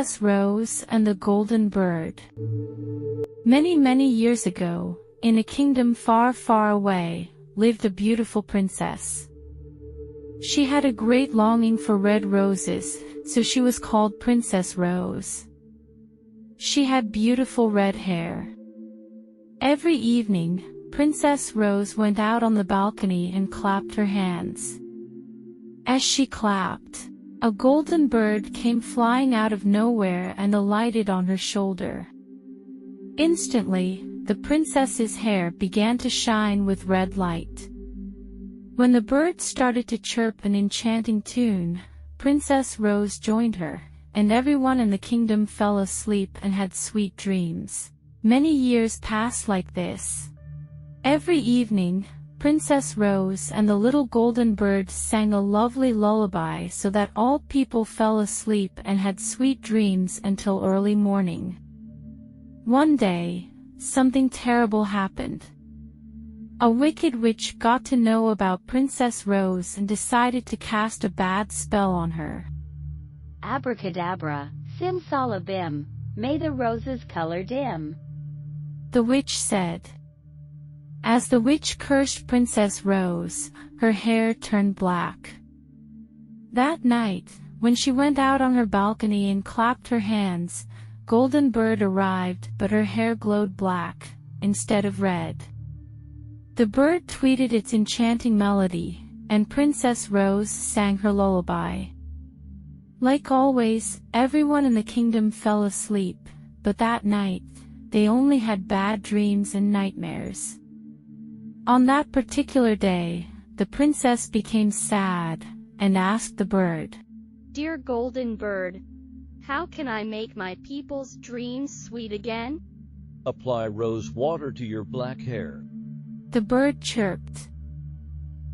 Princess Rose and the Golden Bird. Many, many years ago, in a kingdom far, far away, lived a beautiful princess. She had a great longing for red roses, so she was called Princess Rose. She had beautiful red hair. Every evening, Princess Rose went out on the balcony and clapped her hands. As she clapped, a golden bird came flying out of nowhere and alighted on her shoulder. Instantly, the princess's hair began to shine with red light. When the bird started to chirp an enchanting tune, Princess Rose joined her, and everyone in the kingdom fell asleep and had sweet dreams. Many years passed like this. Every evening, Princess Rose and the little golden bird sang a lovely lullaby so that all people fell asleep and had sweet dreams until early morning. One day, something terrible happened. A wicked witch got to know about Princess Rose and decided to cast a bad spell on her. Abracadabra, simsalabim, may the rose's color dim, the witch said. As the witch cursed Princess Rose, her hair turned black. That night, when she went out on her balcony and clapped her hands, Golden Bird arrived, but her hair glowed black, instead of red. The bird tweeted its enchanting melody, and Princess Rose sang her lullaby. Like always, everyone in the kingdom fell asleep, but that night, they only had bad dreams and nightmares. On that particular day, the princess became sad, and asked the bird, "Dear Golden Bird, how can I make my people's dreams sweet again?" "Apply rose water to your black hair," the bird chirped.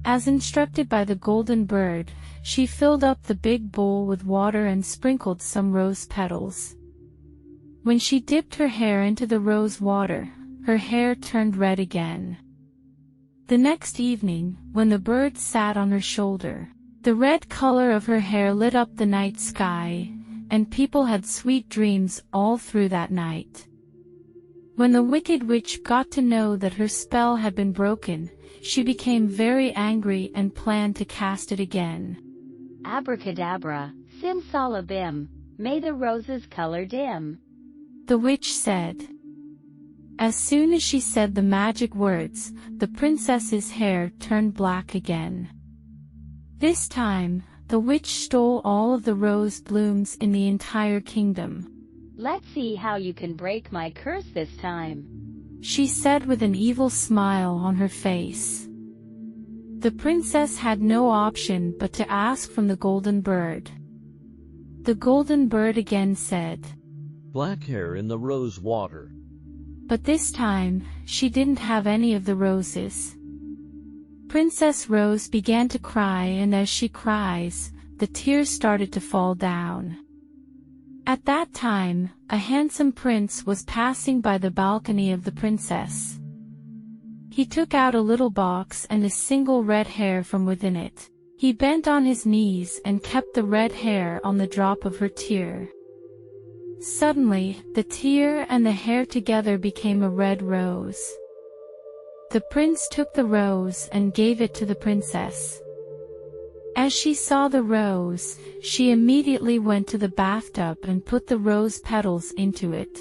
As instructed by the golden bird, she filled up the big bowl with water and sprinkled some rose petals. When she dipped her hair into the rose water, her hair turned red again. The next evening, when the bird sat on her shoulder, the red color of her hair lit up the night sky, and people had sweet dreams all through that night. When the wicked witch got to know that her spell had been broken, she became very angry and planned to cast it again. Abracadabra, simsalabim, may the rose's color dim, the witch said. As soon as she said the magic words, the princess's hair turned black again. This time, the witch stole all of the rose blooms in the entire kingdom. "Let's see how you can break my curse this time," she said with an evil smile on her face. The princess had no option but to ask from the golden bird. The golden bird again said, "Black hair in the rose water." But this time, she didn't have any of the roses. Princess Rose began to cry, and as she cries, the tears started to fall down. At that time, a handsome prince was passing by the balcony of the princess. He took out a little box and a single red hair from within it. He bent on his knees and kept the red hair on the drop of her tear. Suddenly, the tear and the hair together became a red rose. The prince took the rose and gave it to the princess. As she saw the rose, she immediately went to the bathtub and put the rose petals into it.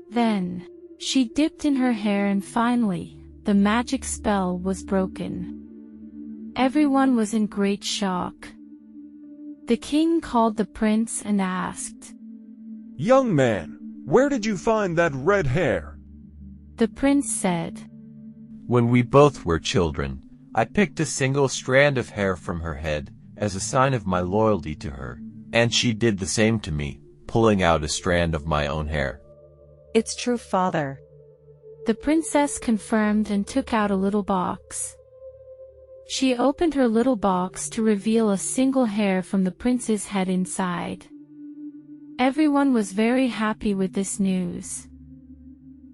Then, she dipped in her hair, and finally, the magic spell was broken. Everyone was in great shock. The king called the prince and asked, "Young man, where did you find that red hair?" The prince said, "When we both were children, I picked a single strand of hair from her head as a sign of my loyalty to her, and she did the same to me, pulling out a strand of my own hair." "It's true, father," the princess confirmed and took out a little box. She opened her little box to reveal a single hair from the prince's head inside. Everyone was very happy with this news.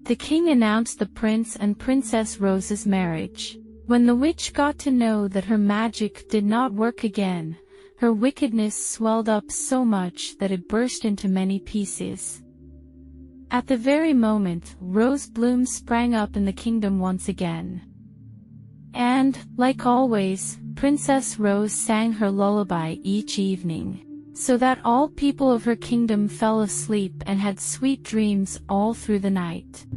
The king announced the Prince and Princess Rose's marriage. When the witch got to know that her magic did not work again, Her wickedness swelled up so much that it burst into many pieces. At the very moment, Rose Bloom sprang up in the kingdom once again. And, like always, Princess Rose sang her lullaby each evening, so that all people of her kingdom fell asleep and had sweet dreams all through the night.